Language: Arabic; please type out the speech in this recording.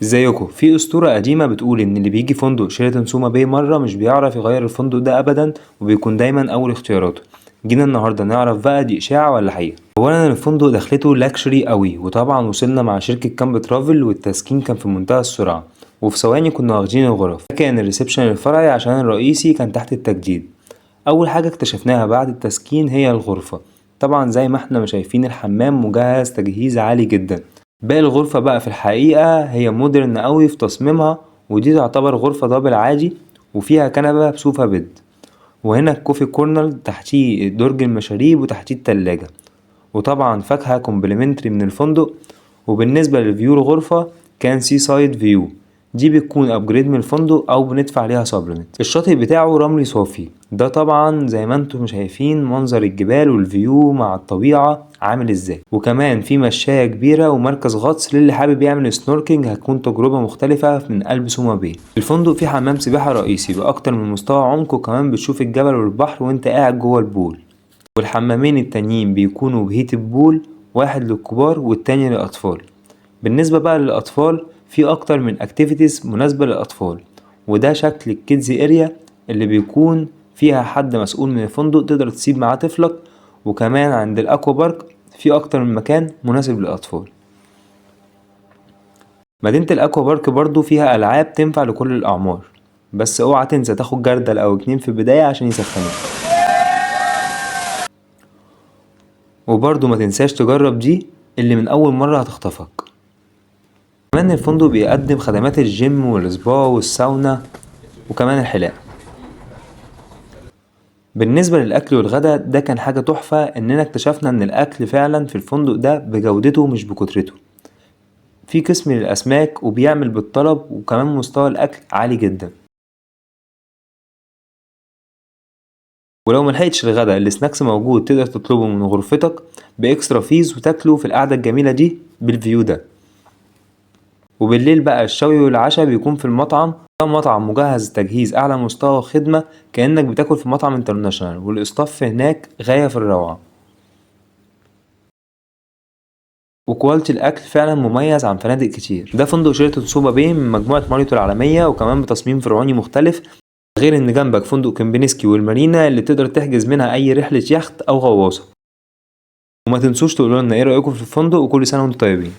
ازيكم؟ في اسطورة قديمة بتقول ان اللي بيجي فندق شيراتون سوما باي مرة مش بيعرف يغير الفندق ده ابدا، وبيكون دايما اول اختياراته. جينا النهاردة نعرف بقى دي اشاعة ولا حقيقة. اولا الفندق دخلته لاكشري قوي، وطبعا وصلنا مع شركة كامب ترافل والتسكين كان في منتهى السرعة، وفي ثواني كنا واخدين الغرف. كان الريسبشن الفرعي عشان الرئيسي كان تحت التجديد. اول حاجة اكتشفناها بعد التسكين هي الغرفة. طبعا زي ما احنا شايفين الحمام مجهز تجهيز عالي جدا. باقي الغرفة بقى في الحقيقة هي مودرن أوي في تصميمها، ودي تعتبر غرفة دبل عادي وفيها كنبة بسوفا بيد، وهنا الكوفي كورنر تحتيه درج المشاريب وتحتيه التلاجة، وطبعا فاكهة كومبلمنتري من الفندق. وبالنسبة لفيو الغرفة كان سي سايد فيو، دي بتكون ابجريد من الفندق او بندفع عليها سبلمنت. الشاطئ بتاعه رملي صافي، ده طبعا زي ما انتم شايفين منظر الجبال والفيو مع الطبيعة عامل ازاي. وكمان في مشاية كبيرة ومركز غطس للي حابب يعمل سنوركينج، هتكون تجربة مختلفة من قلب سوما باي. الفندق فيه حمام سباحة رئيسي بأكتر من مستوى عمق، وكمان بتشوف الجبل والبحر وانت قاعد جوه البول. والحمامين التانيين بيكونوا بهيت البول، واحد للكبار والتاني للأطفال. بالنسبة بقى للأطفال في أكتر من اكتيفيتيز مناسبة للأطفال، وده شكل الكيدز اريا اللي بيكون فيها حد مسؤول من الفندق تقدر تسيب معاه طفلك. وكمان عند الأكوا بارك في أكتر من مكان مناسب للأطفال. مدينة الأكوا بارك برضو فيها ألعاب تنفع لكل الأعمار، بس اوعى تنسى تاخد جردل أو اتنين في البداية عشان يسخنوك. وبرضو ما تنساش تجرب دي اللي من أول مرة هتخطفك. كمان الفندق بيقدم خدمات الجيم والسبا والساونا وكمان الحلاقة. بالنسبة للأكل والغدا ده كان حاجة تحفة، إننا اكتشفنا إن الأكل فعلا في الفندق ده بجودته مش بكترته. في قسم للأسماك وبيعمل بالطلب، وكمان مستوى الأكل عالي جدا. ولو ملحقتش الغدا السناكس موجود تقدر تطلبه من غرفتك بإكسترا فيز وتاكله في القعدة الجميلة دي بالفيو ده. وبالليل بقى الشوي والعشاء بيكون في المطعم، ده مطعم مجهز تجهيز أعلى مستوى خدمة، كأنك بتاكل في مطعم انترناشونال، والإصطاف هناك غاية في الروعة. وكواليتي الأكل فعلا مميز عن فنادق كتير. ده فندق شيراتون سوما باي من مجموعة ماريوت العالمية، وكمان بتصميم فرعوني مختلف، غير إن جنبك فندق كمبينسكي والمارينا اللي تقدر تحجز منها أي رحلة يخت أو غواصة. وما تنسوش تقولوا لنا إيه رأيكم في الفندق، وكل سنة وانتم طيبين.